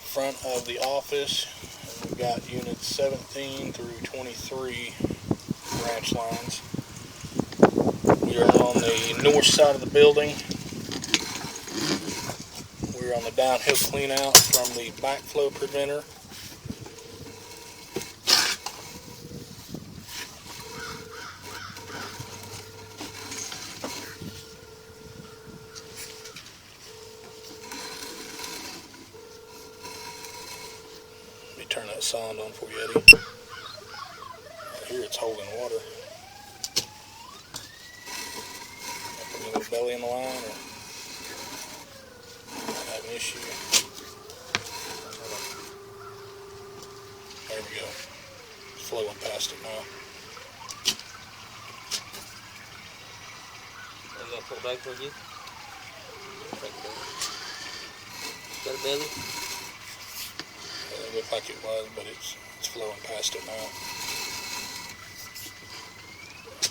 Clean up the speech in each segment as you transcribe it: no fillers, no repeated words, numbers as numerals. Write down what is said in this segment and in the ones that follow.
front of the office. We've got units 17 through 23 branch lines. We are on the north side of the building. We're on the downhill clean out from the backflow preventer. Let me turn that sound on for you, Eddie. Right here it's holding water. Put a little belly in the line, or have an issue. There we go. It's flowing past it now. I'm gonna pull back for you. Got a belly? It looked like it was, but it's flowing past it now.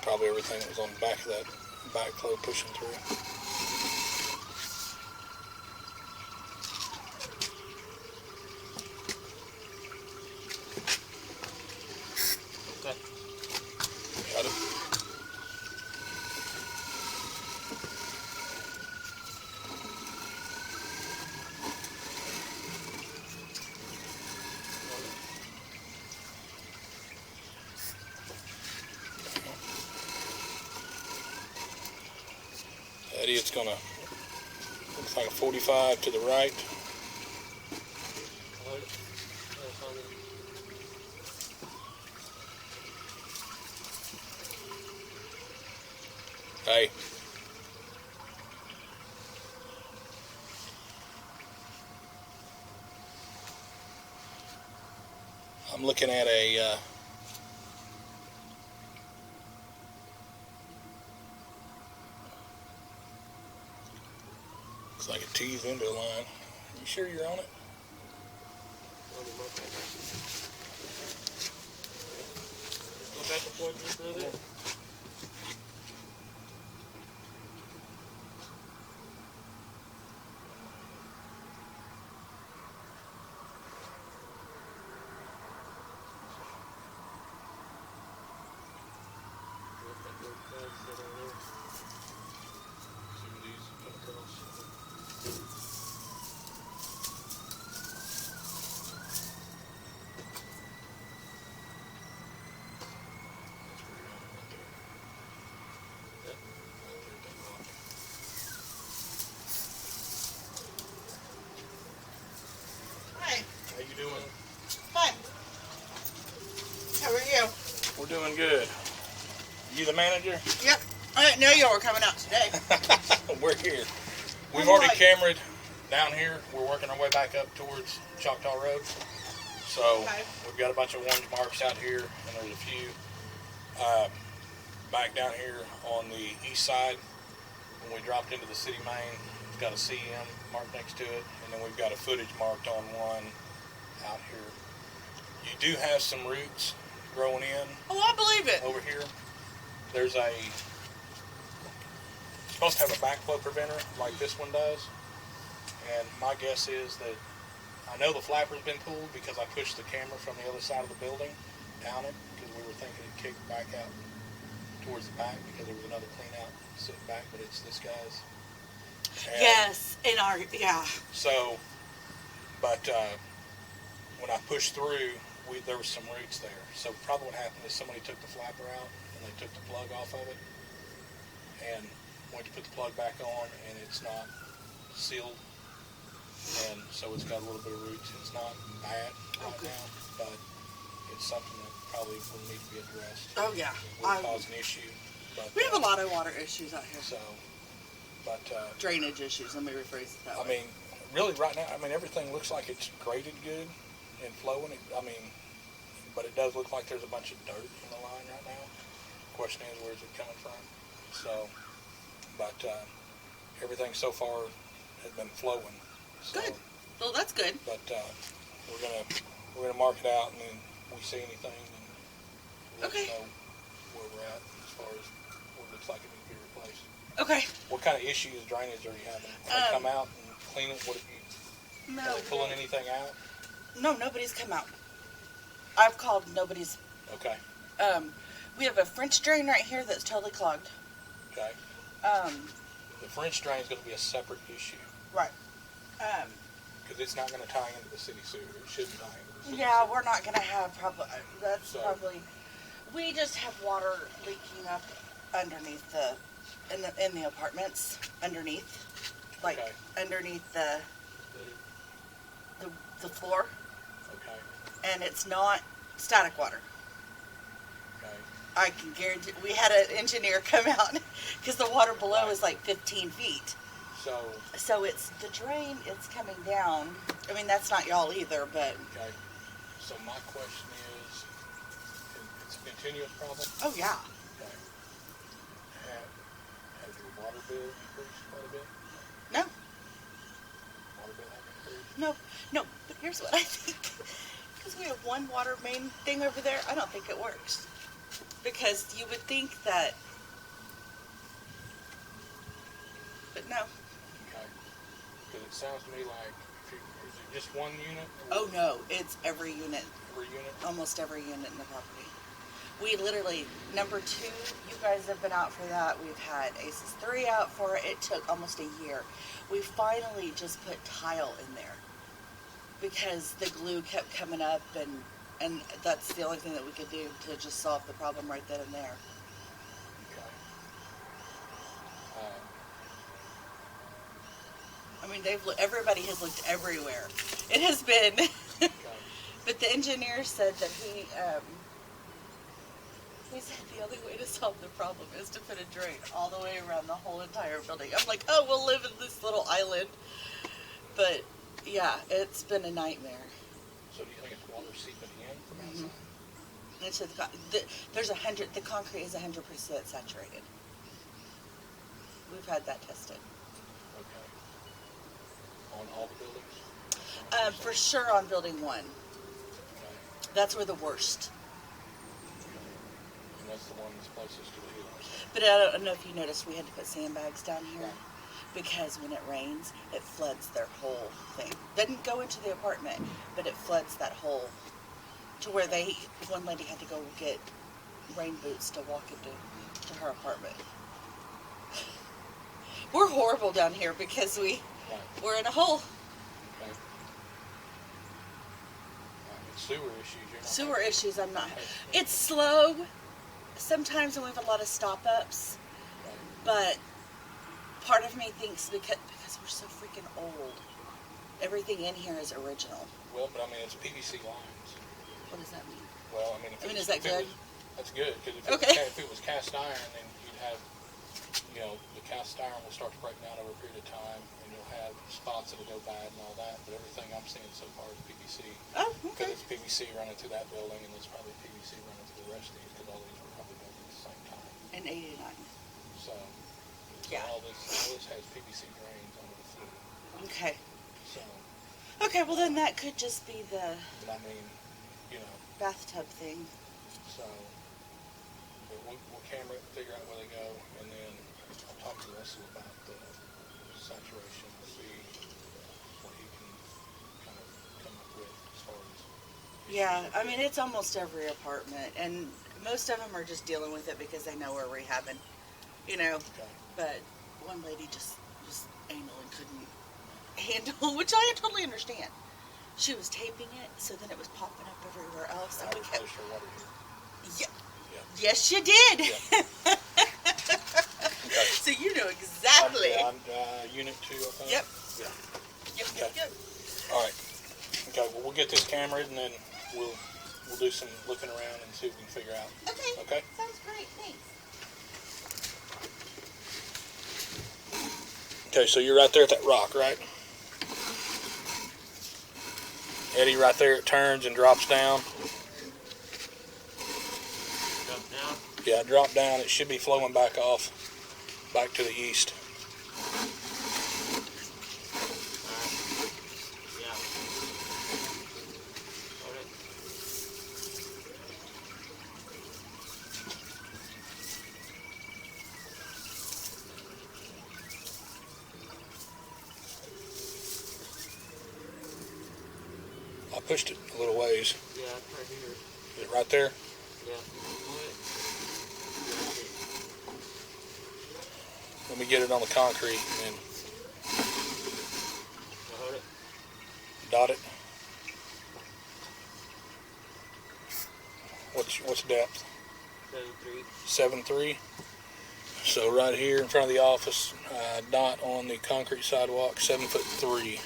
Probably everything that was on the back of that backflow pushing through. Okay. Got it. Eddie, it's gonna looks like a 45 to the right. Hey. I'm looking at a looks like a teased window line. You sure you're on it? Go back and forth just a little bit. How you doing? Fine. How are you? We're doing good. You the manager? Yep. I didn't know y'all were coming out today. We're here. We've I'm already like- cameraed down here. We're working our way back up towards Choctaw Road. So Okay. we've got a bunch of orange marks out here, and there's a few back down here on the east side. When we dropped into the city main, it's got a CM marked next to it, and then we've got a footage marked on one out here. You do have some roots growing in Oh, I believe it. over here. There's supposed to have a backflow preventer like this one does, and my guess is that I know the flapper's been pulled because I pushed the camera from the other side of the building down it because we were thinking it kicked back out towards the back because there was another clean out sitting back, but it's this guy's. And Yes, yeah. So, but when I pushed through, there was some roots there. So probably what happened is somebody took the flapper out and they took the plug off of it, and went to put the plug back on, and it's not sealed, and so it's got a little bit of roots. It's not bad right now, but it's something that probably will need to be addressed. Oh, yeah. It will cause an issue. But, We have a lot of water issues out here. So, but Drainage issues, let me rephrase it that I way. mean, really right now, I mean, everything looks like it's graded good and flowing. I mean, but it does look like there's a bunch of dirt in the line right now. The question is, where's it coming from? So, but everything so far has been flowing. So, Good. Well, that's good. But we're gonna mark it out, and then we see anything, and let Okay. us know where we're at as far as what looks like it needs to be replaced. Okay. What kind of issues drainage are you having? When they come out and clean it, what have you? No. Are they pulling anything out? No, nobody's come out. I've called, nobody's. Okay. We have a French drain right here that's totally clogged. Okay. The French drain is going to be a separate issue Right. because it's not going to tie into the city sewer. It shouldn't tie into the city Yeah, sewer. we're not gonna have that's So- probably. We just have water leaking up underneath in the apartments underneath, like Okay. underneath the floor, Okay. and it's not static water. Okay. I can guarantee. We had an engineer come out because the water below is like 15 feet. So it's the drain. It's coming down. I mean, that's not y'all either, but Okay. So my question is, it's a continuous problem? oh yeah. Okay. Has your water bill increased quite a bit? No, Water bill have increased? no. But here's what I think. Because we have one water main thing over there, I don't think it works. Because you would think that, but no. Okay. Because it sounds to me like, is it just one unit? Oh no, it's every unit, Every unit? almost every unit in the property. We literally, number 2, you guys have been out for that. We've had ACES 3 out for it. It took almost a year. We finally just put tile in there because the glue kept coming up, and that's the only thing that we could do to just solve the problem right then and there. Okay. I mean, everybody has looked everywhere. It has been, Okay. but the engineer said that he said the only way to solve the problem is to put a drain all the way around the whole entire building. I'm like, oh, we'll live in this little island. But yeah, it's been a nightmare. So do you think it's water seeping in from Mhm. outside? It's the concrete is 100% saturated. We've had that tested. Okay. On all the buildings? For sure on building 1. Okay. That's where the worst. And that's the one that's closest to the healing. But I don't know if you noticed, we had to put sandbags down here Right. because when it rains, it floods their whole thing. Doesn't go into the apartment, but it floods that whole, to where one lady had to go get rain boots to walk into her apartment. We're horrible down here because Right. we're in a hole. Okay. Sewer issues, you're not Sewer having- issues, I'm not. It's slow sometimes, and we have a lot of stop-ups, Right. but part of me thinks because we're so freaking old, everything in here is original. Well, but I mean, it's PVC lines. What does that mean? Well, I mean, is that good? That's good, because Okay. if it was cast iron, then you'd have, the cast iron will start to break down over a period of time, and you'll have spots that'll go bad and all that, but everything I'm seeing so far is PVC. Oh, Because okay. it's PVC running through that building, and there's probably PVC running through the rest of these, because all these were probably built at the same time. In 89. So Yeah. all this has PVC drains under the floor. Okay. So, Okay, well then that could just be the but I mean, bathtub thing. so, but we'll camera it, figure out where they go, and then I'll talk to Russell about the saturation, see what he can kind of come up with as far as. Yeah, I mean, it's almost every apartment, and most of them are just dealing with it because they know we're rehabbing, Okay. but one lady just was anal and couldn't handle, which I totally understand. She was taping it, so then it was popping up everywhere else. I And we kept, replaced her water heater. yeah, Yeah. yes, you did. Yeah. Okay. So you know exactly. On unit 2, I think? Yep. Yeah. Yep, Okay. yep, yep. All right. Okay, well, we'll get this camera, and then we'll do some looking around and see if we can figure out. Okay. Okay? Sounds great. Thanks. Okay, so you're right there at that rock, right? Eddie, right there, it turns and drops down. Drop down. Yeah, drop down. It should be flowing back off, back to the east. Yeah. Alright. I pushed it a little ways. Yeah, it's right here. Is it right there? Yeah. Pull it. That's it. Let me get it on the concrete and Now hold it. dot it. What's depth? 7.3. 7.3. So right here in front of the office, dot on the concrete sidewalk, 7'3".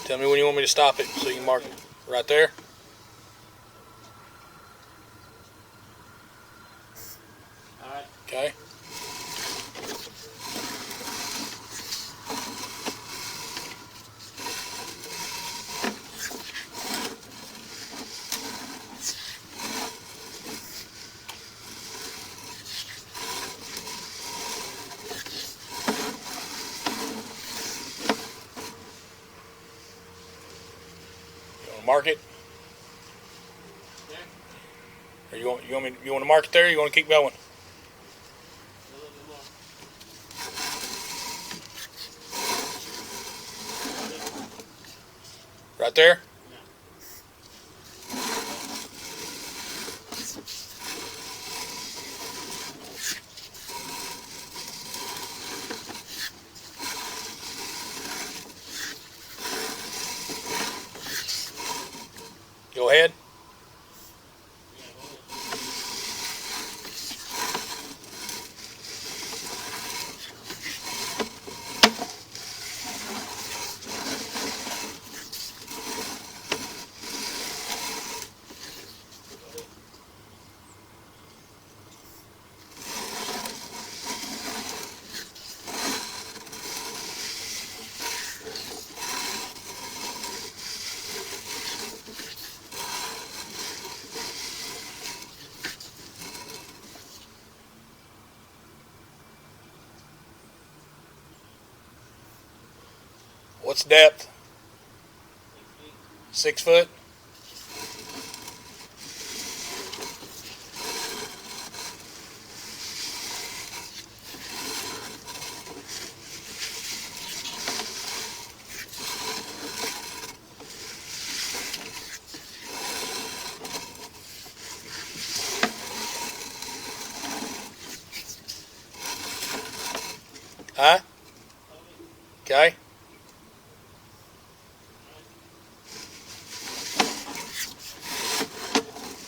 Tell me when you want me to stop it so you can mark it. Right there? Alright. Okay. You want to mark it? There. Or you want to mark it there or you want to keep going? A little bit more. Right there? Go ahead. Yeah, hold it. What's depth? 6 feet. 6 foot? Huh? Okay.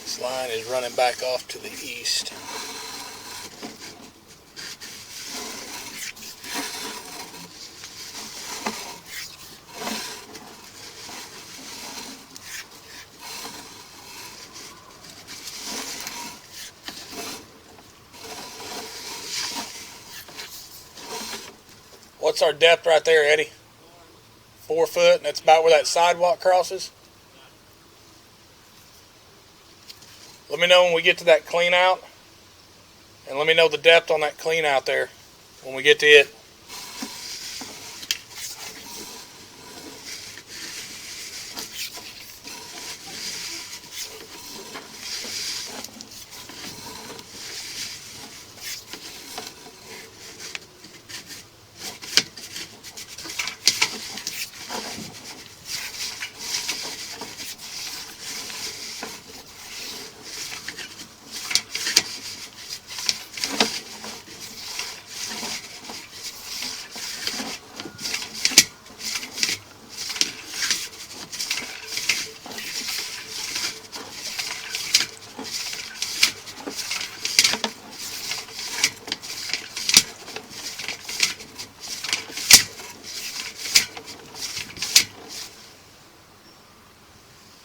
This line is running back off to the east. What's our depth right there, Eddie? 4 foot, and that's about where that sidewalk crosses? Let me know when we get to that clean out, and let me know the depth on that clean out there when we get to it.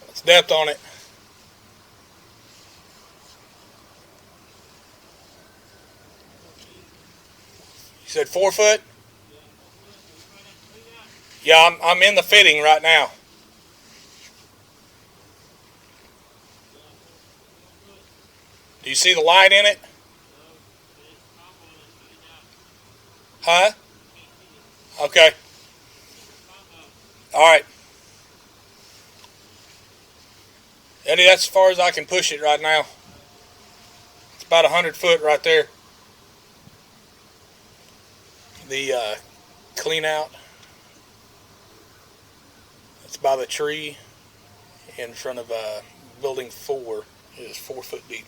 What's depth on it? You said 4 foot? Yeah, I'm in the fitting right now. Do you see the light in it? Huh? Okay. All right. Eddie, that's as far as I can push it right now. It's about 100 foot right there. The clean out. It's by the tree in front of building 4. It is 4 foot deep.